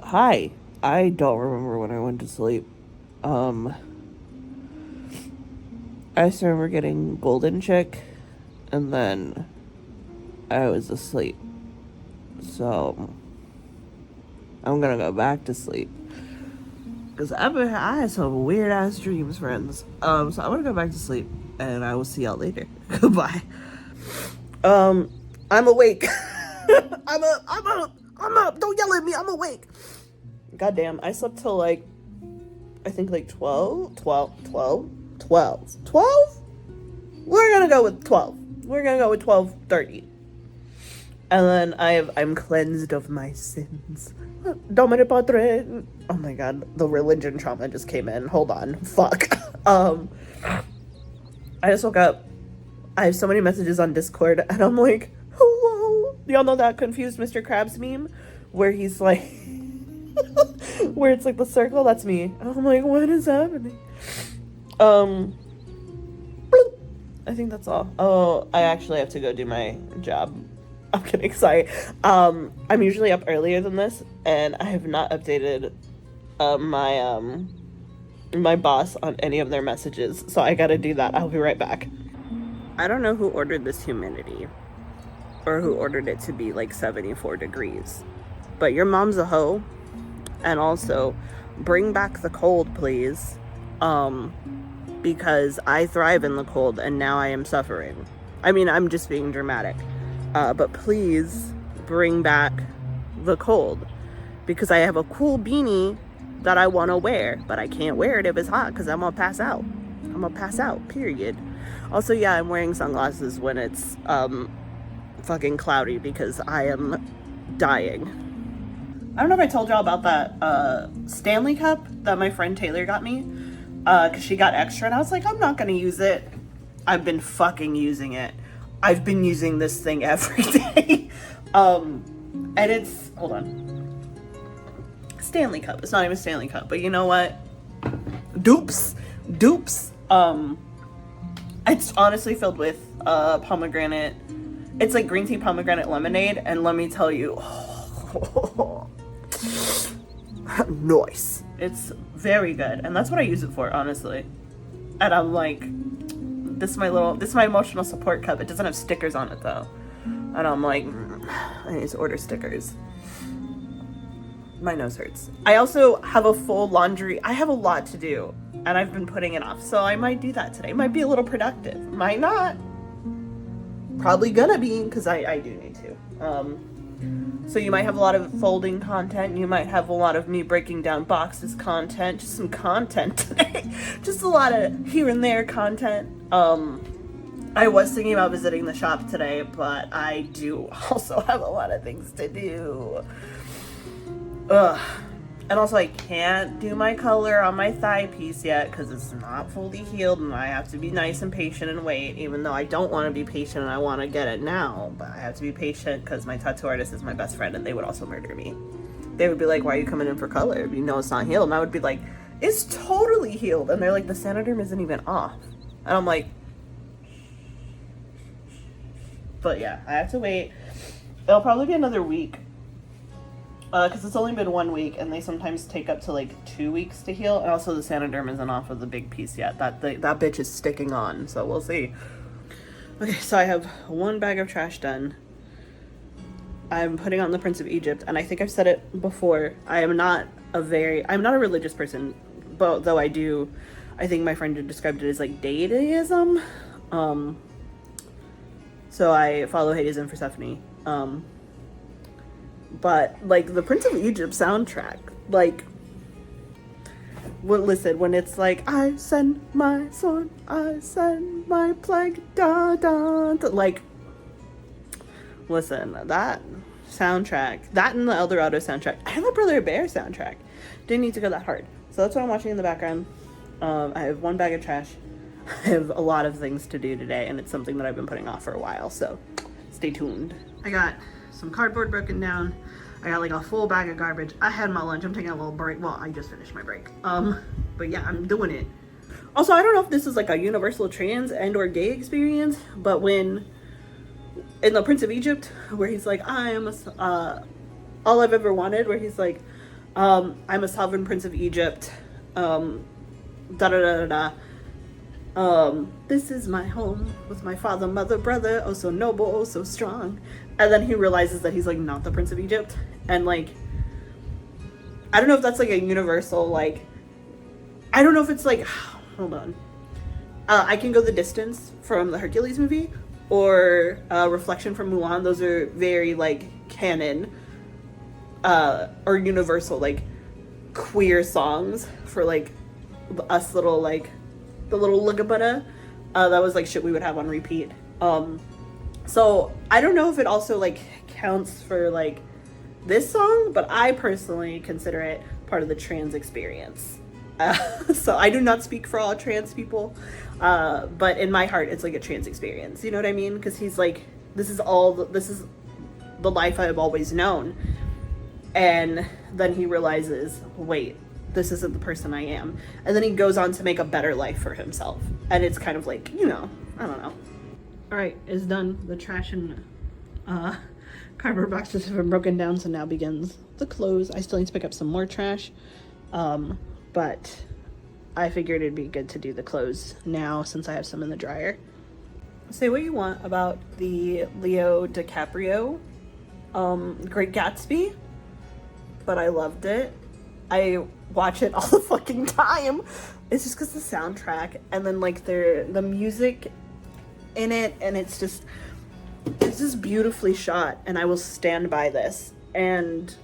Hi. I don't remember when I went to sleep. Um, I just remember getting Golden Chick, and then I was asleep. So, I'm gonna go back to sleep. Because I had some weird ass dreams, friends. So I'm gonna go back to sleep, and I will see y'all later. Goodbye. Um, I'm awake. I'm up. Don't yell at me. I'm awake. Goddamn, I slept till like, I think like 12? 12? 12? 12? 12? We're gonna go with 12. We're gonna go with 12:30. And then I'm cleansed of my sins. Domine Padre. Oh my god, the religion trauma just came in. Hold on. Fuck. I just woke up. I have so many messages on Discord, and I'm like, hello. Y'all know that confused Mr. Krabs meme? Where he's like, where it's like the circle? That's me. And I'm like, what is happening? Bloop. I think that's all. Oh, I actually have to go do my job. I'm kidding, sorry. I'm usually up earlier than this, and I have not updated my boss on any of their messages, so I gotta do that. I'll be right back. I don't know who ordered this humidity, or who ordered it to be like 74 degrees, but your mom's a hoe, and also bring back the cold, please, because I thrive in the cold, and now I am suffering. I mean, I'm just being dramatic. But please bring back the cold, because I have a cool beanie that I want to wear, but I can't wear it if it's hot because I'm gonna pass out. I'm gonna pass out, period. Also, yeah, I'm wearing sunglasses when it's fucking cloudy because I am dying. I don't know if I told y'all about that Stanley cup that my friend Taylor got me, because she got extra, and I was like, I'm not gonna use it. I've been fucking using it. I've been using this thing every day. And it's, hold on. Stanley cup. It's not even Stanley cup, but you know what? Dupes. It's honestly filled with pomegranate. It's like green tea pomegranate lemonade, and let me tell you, nice. It's very good, and that's what I use it for, honestly. And I'm like, this is my emotional support cup. It doesn't have stickers on it though. And I'm like, I need to order stickers. My nose hurts. I also have a full laundry. I have a lot to do, and I've been putting it off. So I might do that today. Might be a little productive. Might not. Probably gonna be, because I do need to. So you might have a lot of folding content. You might have a lot of me breaking down boxes content. Just some content today. Just a lot of here and there content. I was thinking about visiting the shop today, but I do also have a lot of things to do. Ugh. And also I can't do my color on my thigh piece yet because it's not fully healed, and I have to be nice and patient and wait, even though I don't want to be patient and I want to get it now. But I have to be patient because my tattoo artist is my best friend, and they would also murder me. They would be like, why are you coming in for color? You know it's not healed. And I would be like, it's totally healed. And they're like, the Sanoderm isn't even off. And I'm like, but yeah, I have to wait. It'll probably be another week. Because it's only been 1 week, and they sometimes take up to like 2 weeks to heal. And also the Sanoderm isn't off of the big piece yet. That bitch is sticking on, so we'll see. Okay, so I have 1 bag of trash done. I'm putting on the Prince of Egypt, and I think I've said it before. I'm not a religious person, but though I think my friend described it as like deityism. So I follow Hades and Persephone. But like the Prince of Egypt soundtrack, like, well, listen, when it's like, I send my sword, I send my plague, da da da, like, listen, that soundtrack, that and the El Dorado soundtrack, and the Brother Bear soundtrack, didn't need to go that hard. So that's what I'm watching in the background. I have 1 bag of trash. I have a lot of things to do today, and it's something that I've been putting off for a while, so stay tuned. I got some cardboard broken down. I got like a full bag of garbage. I had my lunch. I'm taking a little break. Well, I just finished my break. But yeah, I'm doing it. Also, I don't know if this is like a universal trans and or gay experience, but when in the Prince of Egypt, where he's like, I am all I've ever wanted, where he's like, I'm a sovereign prince of Egypt, da da da da da. This is my home with my father, mother, brother, oh so noble, oh so strong. And then he realizes that he's like not the Prince of Egypt. And like, I don't know if that's like a universal, like, I don't know if it's like, hold on. I Can Go the Distance from the Hercules movie, or Reflection from Mulan. Those are very like canon or universal like queer songs for like us little like the little Lugabutta. That was like shit we would have on repeat. So I don't know if it also like counts for like this song, but I personally consider it part of the trans experience. So I do not speak for all trans people, but in my heart it's like a trans experience, you know what I mean? Because he's like, this is the life I've always known. And then he realizes, wait, this isn't the person I am. And then he goes on to make a better life for himself. And it's kind of like, you know, I don't know. All right, it's done. The trash and cardboard boxes have been broken down, so now begins the clothes. I still need to pick up some more trash, but I figured it'd be good to do the clothes now since I have some in the dryer. Say what you want about the Leo DiCaprio Great Gatsby, but I loved it. I watch it all the fucking time. It's just because the soundtrack and then like the music in it, and it's just beautifully shot, and I will stand by this. And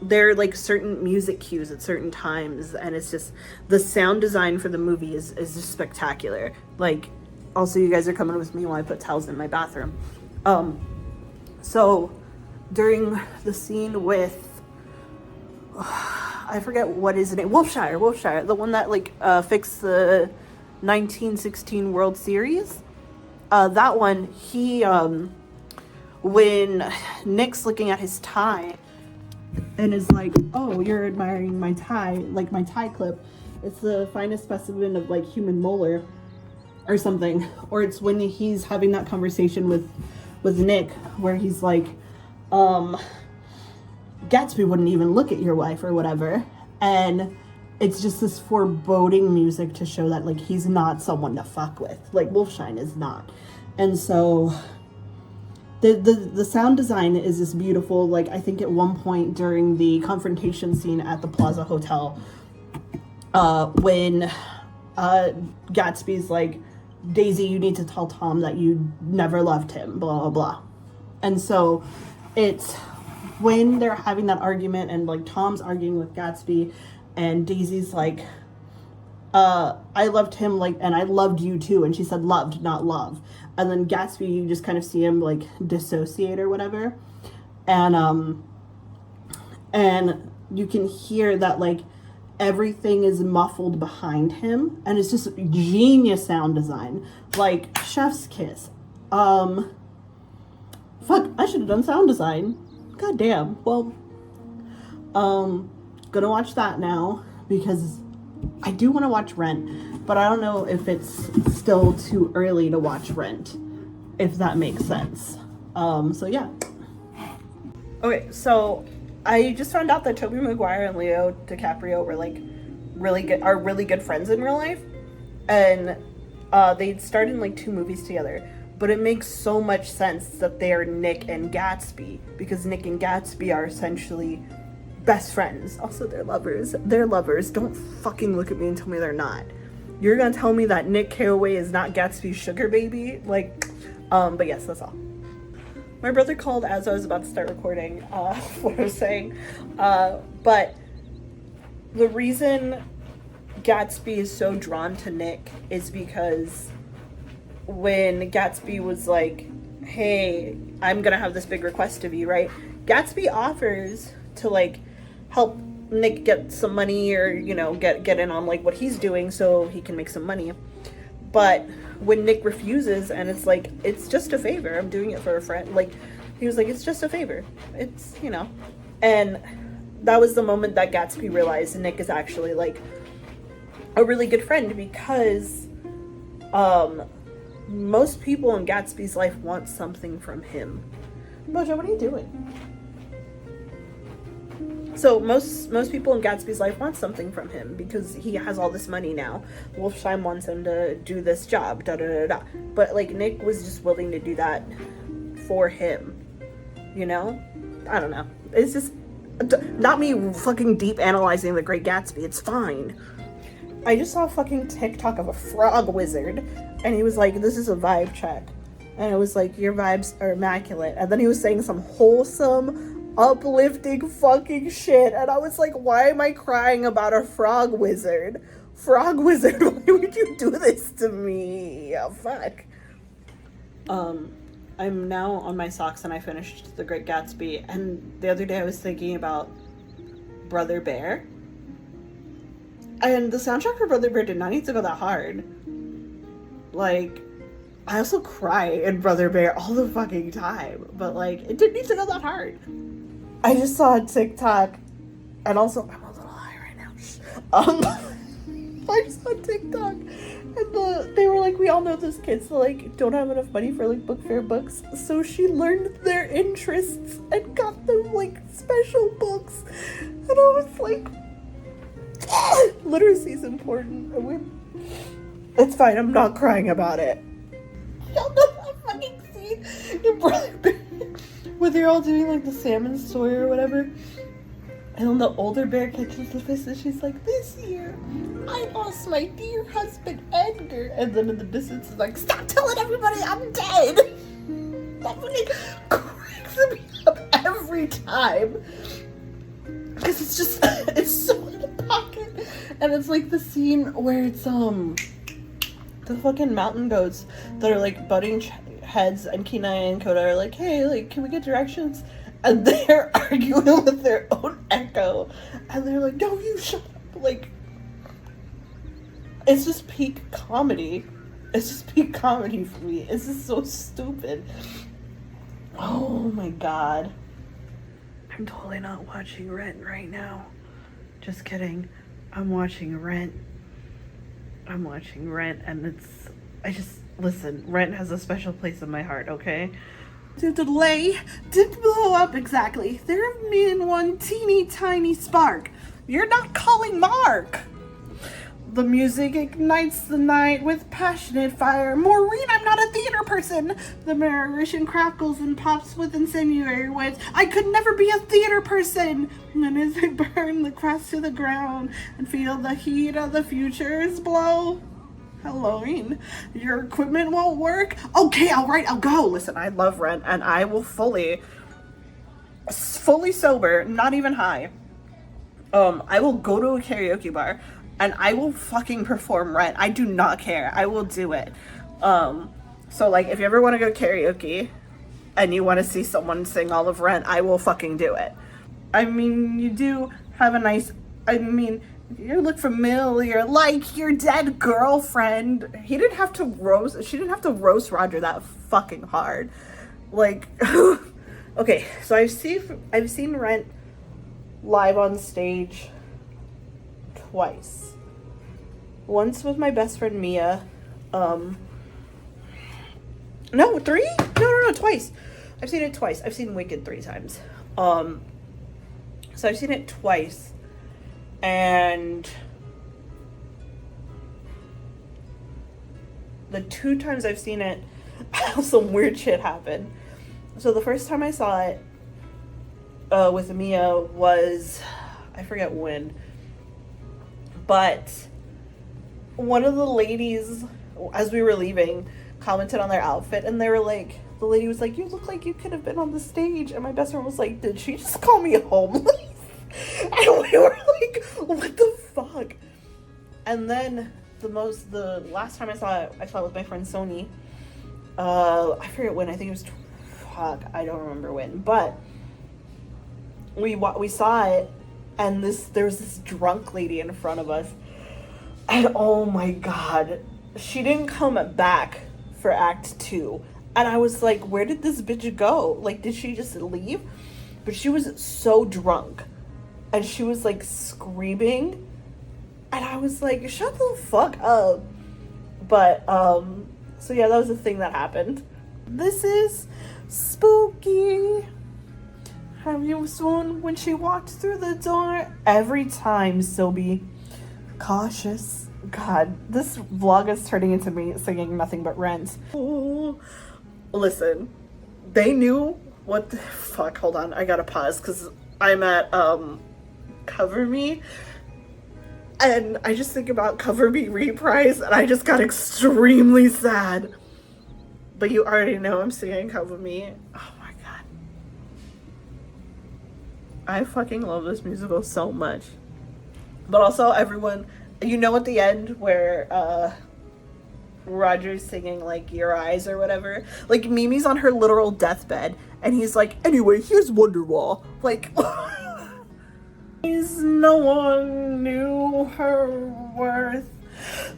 there are like certain music cues at certain times, and it's just the sound design for the movie is just spectacular. Like, also you guys are coming with me while I put towels in my bathroom. So during the scene with I forget what his name, Wolfshire, the one that like fixed the 1916 World Series. That one, he when Nick's looking at his tie and is like, oh, you're admiring my tie, like my tie clip. It's the finest specimen of like human molar or something. Or it's when he's having that conversation with Nick where he's like, Gatsby wouldn't even look at your wife or whatever. And it's just this foreboding music to show that like he's not someone to fuck with. Like Wolfshine is not. And so the sound design is just beautiful. Like I think at one point during the confrontation scene at the Plaza Hotel, when Gatsby's like, Daisy, you need to tell Tom that you never loved him, blah blah blah. And so it's when they're having that argument and like Tom's arguing with Gatsby and Daisy's like, I loved him, like, and I loved you too. And she said loved, not love. And then Gatsby, you just kind of see him like dissociate or whatever. And you can hear that like everything is muffled behind him. And it's just genius sound design. Like chef's kiss. Fuck, I should have done sound design. God damn. Well, gonna watch that now because I do want to watch Rent, but I don't know if it's still too early to watch Rent, if that makes sense. So yeah. Okay, so I just found out that Tobey Maguire and Leo DiCaprio were like really good friends in real life, and they'd starred in like 2 movies together. But it makes so much sense that they are Nick and Gatsby, because Nick and Gatsby are essentially best friends. Also, they're lovers. They're lovers. Don't fucking look at me and tell me they're not. You're gonna tell me that Nick Carraway is not Gatsby's sugar baby? Like, but yes, that's all. My brother called as I was about to start recording what I was saying. But the reason Gatsby is so drawn to Nick is because when Gatsby was like, hey, I'm gonna have this big request of you, right? Gatsby offers to like help Nick get some money, or you know, get in on like what he's doing so he can make some money. But when Nick refuses and it's like, it's just a favor, I'm doing it for a friend, like he was like, it's just a favor, it's, you know. And that was the moment that Gatsby realized Nick is actually like a really good friend, because Most people in Gatsby's life want something from him. Mojo, what are you doing? So most people in Gatsby's life want something from him because he has all this money now. Wolfsheim wants him to do this job, da da da da. But like Nick was just willing to do that for him, you know? I don't know. It's just not me fucking deep analyzing The Great Gatsby. It's fine. I just saw a fucking TikTok of a frog wizard, and he was like, "This is a vibe check," and it was like, "Your vibes are immaculate," and then he was saying some wholesome, uplifting fucking shit, and I was like, why am I crying about a frog wizard? Frog wizard, why would you do this to me? Oh, fuck. I'm now on my socks and I finished The Great Gatsby, and the other day I was thinking about Brother Bear, and the soundtrack for Brother Bear did not need to go that hard. Like, I also cry in Brother Bear all the fucking time, but like, it didn't need to go that hard. I just saw a TikTok, and also, I'm a little high right now. I just saw a TikTok, and they were like, we all know those kids that like don't have enough money for like book fair books, so she learned their interests and got them like special books, and I was like, literacy is important. It's fine, I'm not crying about it. Y'all know that fucking scene in Brother Bear where they're all doing like the salmon story or whatever, and then the older bear catches the fish and she's like, "This year I lost my dear husband Edgar," and then in the distance it's like, "Stop telling everybody I'm dead." That fucking cracks me up every time because it's just it's so in the pocket, and it's like the scene where it's the fucking mountain goats that are like butting heads, and Kenai and Coda are like, "Hey, like, can we get directions?" And they're arguing with their own echo, and they're like, "No, you shut up!" Like, it's just peak comedy. It's just peak comedy for me. It's just so stupid. Oh my god. I'm totally not watching Rent right now. Just kidding. I'm watching Rent. And listen, Rent has a special place in my heart, okay? The delay didn't blow up exactly. There have been one teeny tiny spark. You're not calling Mark. The music ignites the night with passionate fire. Maureen, I'm not a theater person. The narration crackles and pops with incendiary words. I could never be a theater person. And as I burn the crust to the ground and feel the heat of the futures blow. Halloween, your equipment won't work? Okay, all right, I'll go. Listen, I love Rent, and I will fully sober, not even high. I will go to a karaoke bar, and I will fucking perform Rent. I do not care. I will do it. So like, if you ever want to go karaoke, and you want to see someone sing all of Rent, I will fucking do it. I mean, you do have a nice, you look familiar, like your dead girlfriend. She didn't have to roast Roger that fucking hard. Like, okay, so I've seen Rent live on stage twice. Once with my best friend Mia. No, three? No, twice. I've seen it twice. I've seen Wicked 3 times. So I've seen it twice. And the 2 times I've seen it, some weird shit happened. So the first time I saw it with Mia was, I forget when, but one of the ladies, as we were leaving, commented on their outfit, and they were like, the lady was like, "You look like you could have been on the stage," and my best friend was like, "Did she just call me homeless?" And we were like, what the fuck? And then the last time I saw it with my friend Sony. I forget when. I think it was I don't remember when. But we saw it, and there was this drunk lady in front of us, and oh my god, she didn't come back for Act 2, and I was like, where did this bitch go? Like, did she just leave? But she was so drunk. And she was like screaming, and I was like, shut the fuck up. But So yeah, that was the thing that happened. This is spooky. Have you seen when she walked through the door? Every time, so be cautious. God, this vlog is turning into me singing nothing but Rent. Ooh. Listen, they knew what the fuck. Hold on, I gotta pause because I'm at Cover Me, and I just think about Cover Me reprise, and I just got extremely sad. But you already know I'm singing Cover Me. Oh my god, I fucking love this musical so much. But also, everyone, you know, at the end where Roger's singing like Your Eyes or whatever, like Mimi's on her literal deathbed and he's like, anyway, here's Wonderwall. Like no one knew her worth,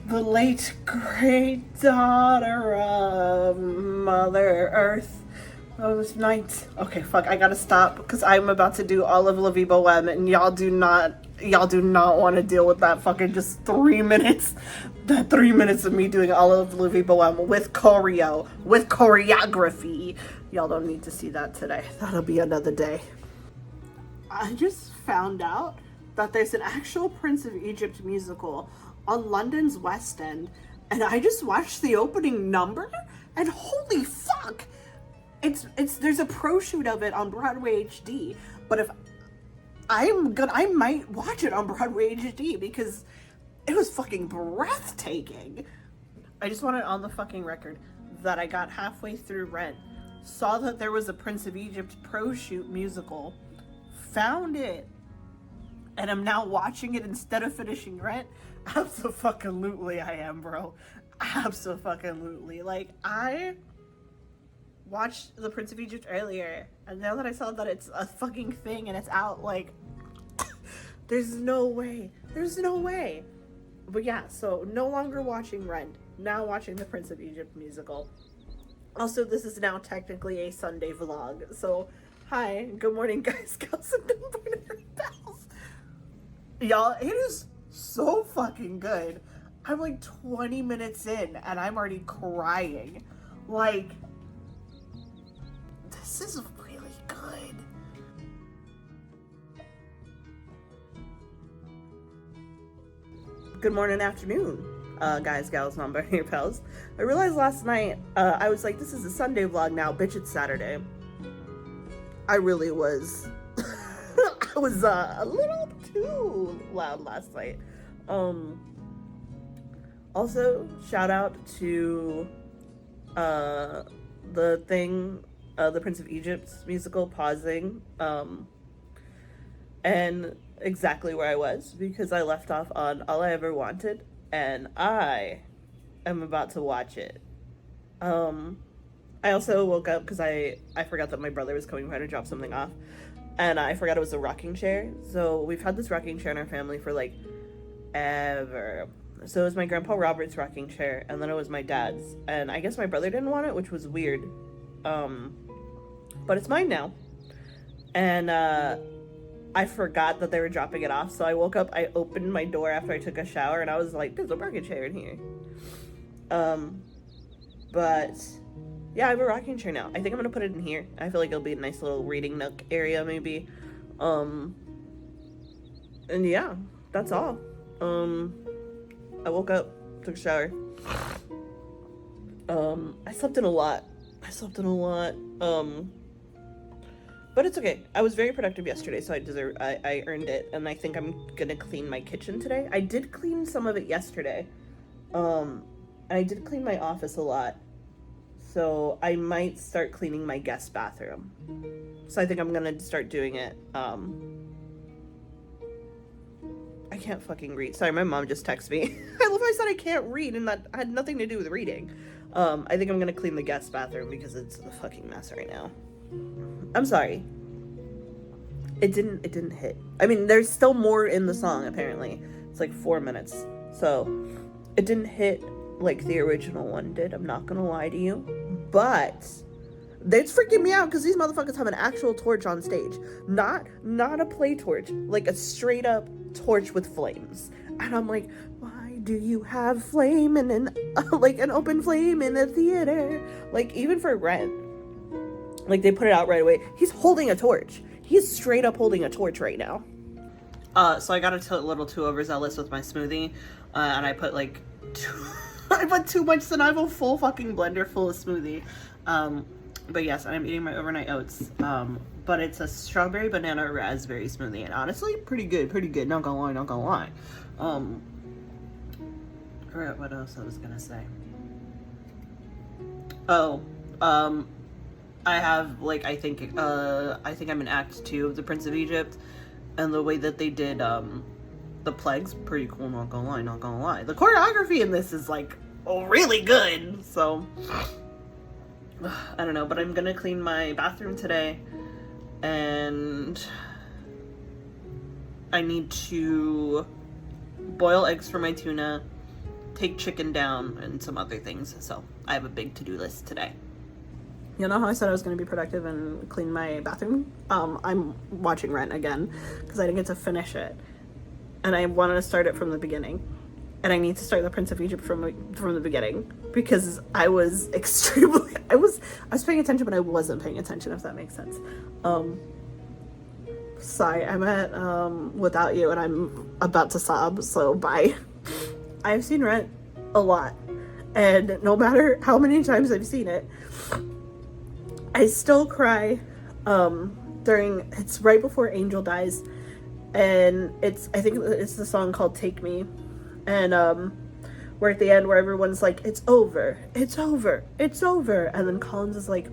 the late great daughter of Mother Earth. Those nights. Okay, fuck, I gotta stop because I'm about to do all of La Vie Boheme and y'all do not want to deal with that fucking just 3 minutes. That 3 minutes of me doing all of La Vie Boheme with choreography. Y'all don't need to see that today. That'll be another day. I just found out that there's an actual Prince of Egypt musical on London's West End, and I just watched the opening number, and holy fuck! There's a pro shoot of it on Broadway HD, but if I might watch it on Broadway HD because it was fucking breathtaking. I just want it on the fucking record that I got halfway through Rent, saw that there was a Prince of Egypt pro shoot musical, found it, and I'm now watching it instead of finishing Rent. Abso-fucking-lutely I am, bro. Abso-fucking-lutely. Like, I watched The Prince of Egypt earlier, and now that I saw that it's a fucking thing and it's out, like, there's no way. But yeah, so no longer watching Rent, now watching the Prince of Egypt musical. Also, this is now technically a Sunday vlog, so hi, good morning guys, gals, and non-binary pals. Y'all, it is so fucking good. I'm like 20 minutes in and I'm already crying. Like, this is really good. Good morning, afternoon, guys, gals, non-binary pals. I realized last night, I was like, this is a Sunday vlog now, bitch, it's Saturday. I really was. I was a little too loud last night. Also, shout out to the thing, the Prince of Egypt musical pausing, and exactly where I was, because I left off on All I Ever Wanted, and I am about to watch it. I also woke up because I forgot that my brother was coming by to drop something off, and I forgot it was a rocking chair. So we've had this rocking chair in our family for like ever. So it was my grandpa Robert's rocking chair, and then it was my dad's, and I guess my brother didn't want it, which was weird. But it's mine now. And I forgot that they were dropping it off, so I woke up, I opened my door after I took a shower, and I was like, there's a rocking chair in here. But yeah, I have a rocking chair now. I think I'm gonna put it in here. I feel like it'll be a nice little reading nook area, maybe. And yeah, that's all. I woke up, took a shower. I slept in a lot. But it's okay. I was very productive yesterday, so I earned it, and I think I'm gonna clean my kitchen today. I did clean some of it yesterday. I did clean my office a lot. So I might start cleaning my guest bathroom. So I think I'm gonna start doing it. I can't fucking read. Sorry, my mom just texted me. I love how I said I can't read, and that had nothing to do with reading. I think I'm gonna clean the guest bathroom because it's a fucking mess right now. I'm sorry. It didn't hit. I mean, there's still more in the song, apparently. It's like 4 minutes. So it didn't hit like the original one did. I'm not gonna lie to you. But it's freaking me out because these motherfuckers have an actual torch on stage. Not a play torch. Like a straight up torch with flames. And I'm like, why do you have flame in an like an open flame in a theater? Like, even for Rent, like, they put it out right away. He's holding a torch. He's straight up holding a torch right now. So I got a little too overzealous with my smoothie, and I put like I put too much, so now I have a full fucking blender full of smoothie. But yes, I'm eating my overnight oats. But it's a strawberry banana raspberry smoothie, and honestly, pretty good. Not gonna lie. I forgot what else I was gonna say. I have, like, I think I'm in Act 2 of The Prince of Egypt, and the way that they did the plague's pretty cool. Not gonna lie. The choreography in this is like really good. So I don't know, but I'm gonna clean my bathroom today, and I need to boil eggs for my tuna, take chicken down, and some other things. So I have a big to-do list today. You know how I said I was going to be productive and clean my bathroom? I'm watching Rent again because I didn't get to finish it, and I wanted to start it from the beginning, and I need to start The Prince of Egypt from the beginning because I was paying attention, but I wasn't paying attention, if that makes sense. Sorry, I'm at Without You, and I'm about to sob, so bye. I've seen Rent a lot, and no matter how many times I've seen it, I still cry it's right before Angel dies, and I think it's the song called Take Me, and where at the end where everyone's like, it's over, and then Collins is like,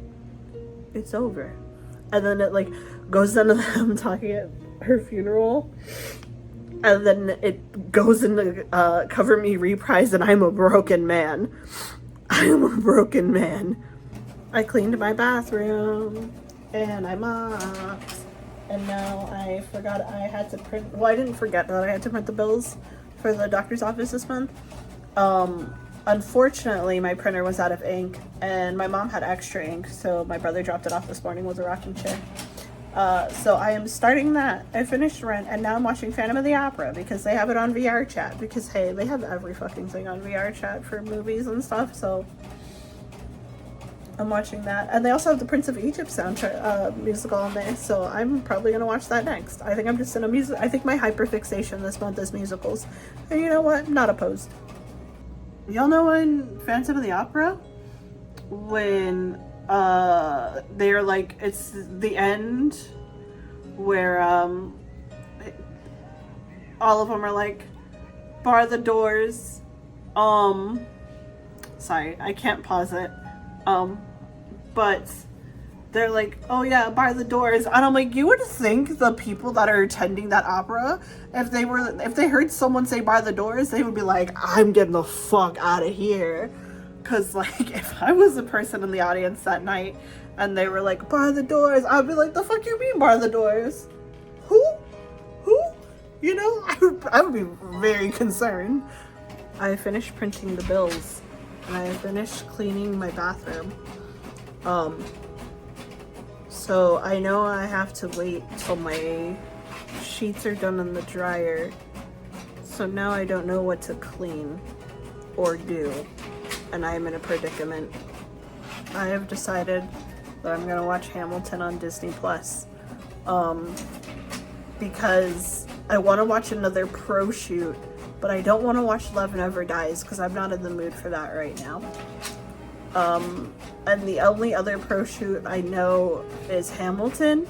it's over, and then it like goes down to them talking at her funeral, and then it goes into Cover Me reprise, and I'm a broken man. I cleaned my bathroom, and I mopped, and now I forgot I had to print, well, I didn't forget that I had to print the bills for the doctor's office this month. Unfortunately, my printer was out of ink, and my mom had extra ink, so my brother dropped it off this morning with a rocking chair. So I am starting that. I finished Rent, and now I'm watching Phantom of the Opera because they have it on VR chat, because hey, they have every fucking thing on VR chat for movies and stuff, so I'm watching that. And they also have the Prince of Egypt soundtrack musical on there, so I'm probably gonna watch that next. I think I'm just in a I think my hyperfixation this month is musicals, and you know what? I'm not opposed. Y'all know in Phantom of the Opera when they're like, it's the end where all of them are like, bar the doors, sorry, I can't pause it, but they're like, oh yeah, bar the doors, and I'm like, you would think the people that are attending that opera, if they heard someone say bar the doors, they would be like, I'm getting the fuck out of here. Because, like, if I was the person in the audience that night and they were like, bar the doors, I'd be like, the fuck you mean bar the doors? Who? You know, I would be very concerned. I finished printing the bills, and I finished cleaning my bathroom. So I know I have to wait till my sheets are done in the dryer. So now I don't know what to clean or do, and I am in a predicament. I have decided that I'm gonna watch Hamilton on Disney Plus, because I want to watch another pro shoot, but I don't want to watch Love Never Dies because I'm not in the mood for that right now. And the only other pro shoot I know is Hamilton.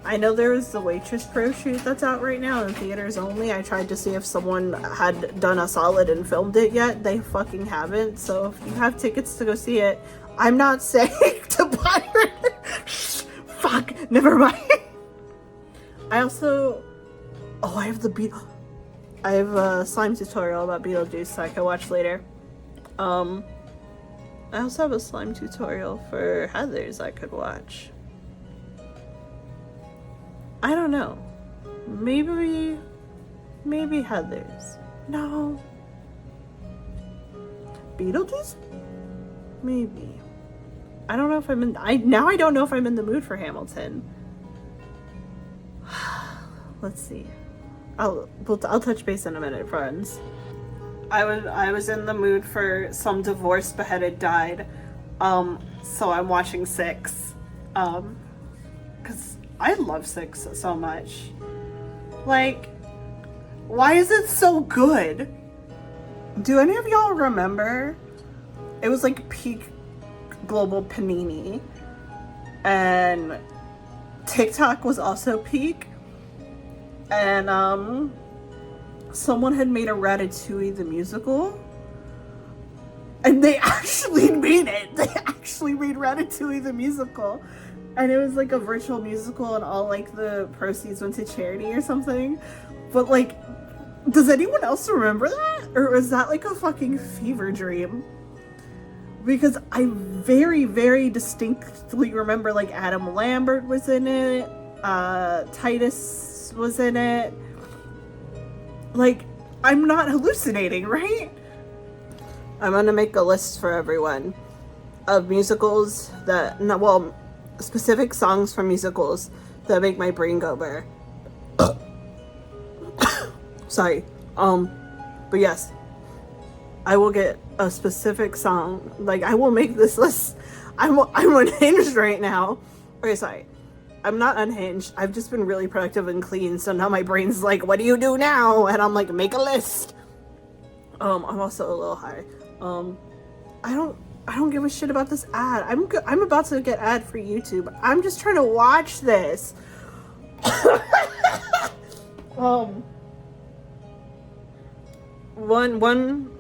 I know there is the Waitress pro shoot that's out right now in theaters only. I tried to see if someone had done a solid and filmed it yet. They fucking haven't. So if you have tickets to go see it, I'm not saying to buy it. Fuck, never mind. I also, I have a slime tutorial about Beetlejuice that I can watch later. I also have a slime tutorial for Heathers I could watch. I don't know. Maybe Heathers. No. Beetlejuice? Maybe. I don't know if I don't know if I'm in the mood for Hamilton. Let's see. I'll touch base in a minute, friends. I was in the mood for some divorced beheaded died. So I'm watching Six. Cause I love Six so much. Like, why is it so good? Do any of y'all remember? It was like peak global panini. And TikTok was also peak. And someone had made a Ratatouille the musical. And they actually made it. They actually made Ratatouille the musical. And it was like a virtual musical and all like the proceeds went to charity or something. But like, does anyone else remember that? Or was that like a fucking fever dream? Because I very, very distinctly remember like Adam Lambert was in it. Titus was in it. Like, I'm not hallucinating, right? I'm gonna make a list for everyone of musicals that, well, specific songs from musicals that make my brain go bare. Sorry. But yes, I will get a specific song. Like, I will make this list. I'm unhinged right now. Okay, sorry. I'm not unhinged. I've just been really productive and clean, so now my brain's like, what do you do now? And I'm like, make a list. I'm also a little high. I don't give a shit about this ad. I'm about to get ad for YouTube. I'm just trying to watch this.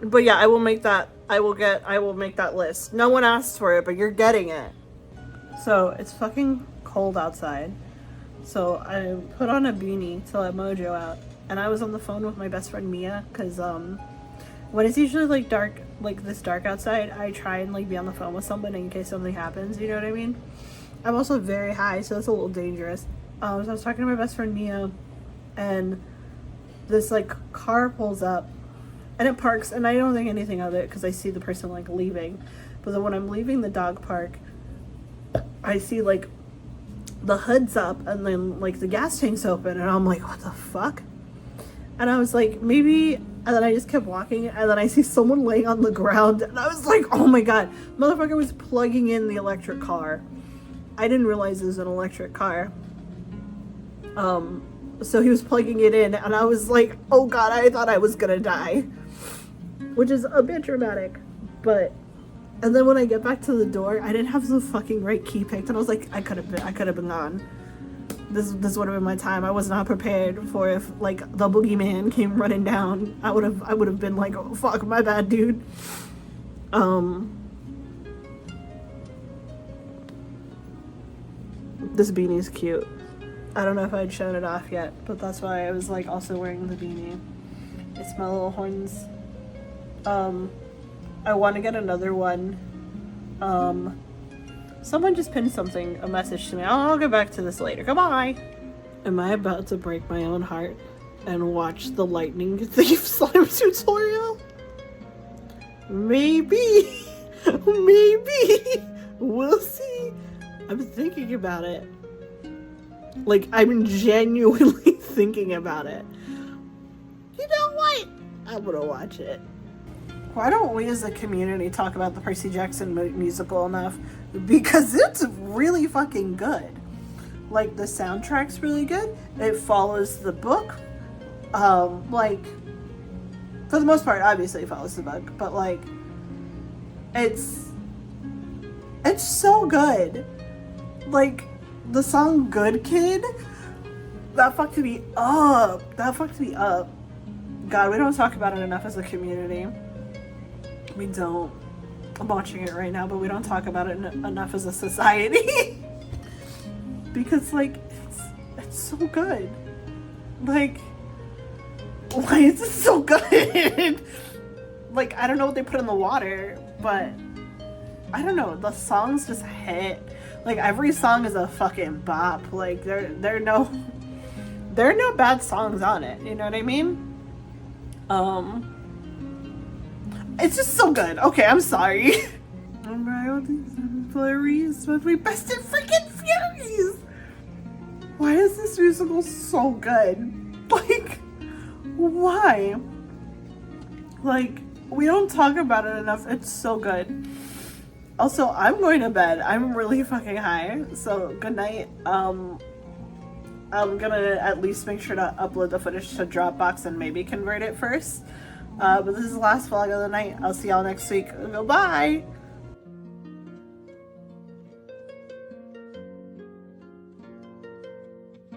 But yeah, I will make that list. No one asked for it, but you're getting it. So it's fucking cold outside. So I put on a beanie to let Mojo out, and I was on the phone with my best friend Mia, cause when it's usually like dark, like this dark outside, I try and like be on the phone with someone in case something happens, you know what I mean? I'm also very high, so it's a little dangerous. So I was talking to my best friend Mia, and this like car pulls up, and it parks, and I don't think anything of it because I see the person like leaving. But then when I'm leaving the dog park, I see like the hood's up, and then like the gas tank's open, and I'm like, what the fuck? And I was like, maybe, and then I just kept walking, and then I see someone laying on the ground, and I was like, oh my god, motherfucker was plugging in the electric car. I didn't realize it was an electric car. So he was plugging it in, and I was like, oh god, I thought I was gonna die. Which is a bit dramatic, but, and then when I get back to the door, I didn't have the fucking right key picked, and I was like, I could have been gone. This would have been my time. I was not prepared for if like the boogeyman came running down. I would have been like, oh fuck, my bad, dude. This beanie's cute. I don't know if I'd shown it off yet, but that's why I was like also wearing the beanie. It's my little horns. I want to get another one. Someone just pinned a message to me. I'll get back to this later. Goodbye. Am I about to break my own heart and watch the Lightning Thief slime tutorial? Maybe. Maybe. We'll see. I'm thinking about it. Like, I'm genuinely thinking about it. You know what? I'm gonna watch it. Why don't we as a community talk about the Percy Jackson musical enough? Because it's really fucking good. Like, the soundtrack's really good. It follows the book. Like, for the most part, obviously it follows the book. But, like, it's so good. Like, the song Good Kid, that fucked me up. God, we don't talk about it enough as a community. We don't. I'm watching it right now, but we don't talk about it enough as a society. Because, like, it's so good. Like, why is it so good? Like, I don't know what they put in the water, but I don't know. The songs just hit. Like, every song is a fucking bop. Like, there are no bad songs on it. You know what I mean? It's just so good. Okay, I'm sorry. Flurries with me best in freaking furies. Why is this musical so good? Like, why? Like, we don't talk about it enough. It's so good. Also, I'm going to bed. I'm really fucking high. So, good night. I'm gonna at least make sure to upload the footage to Dropbox and maybe convert it first. But this is the last vlog of the night. I'll see y'all next week. Goodbye!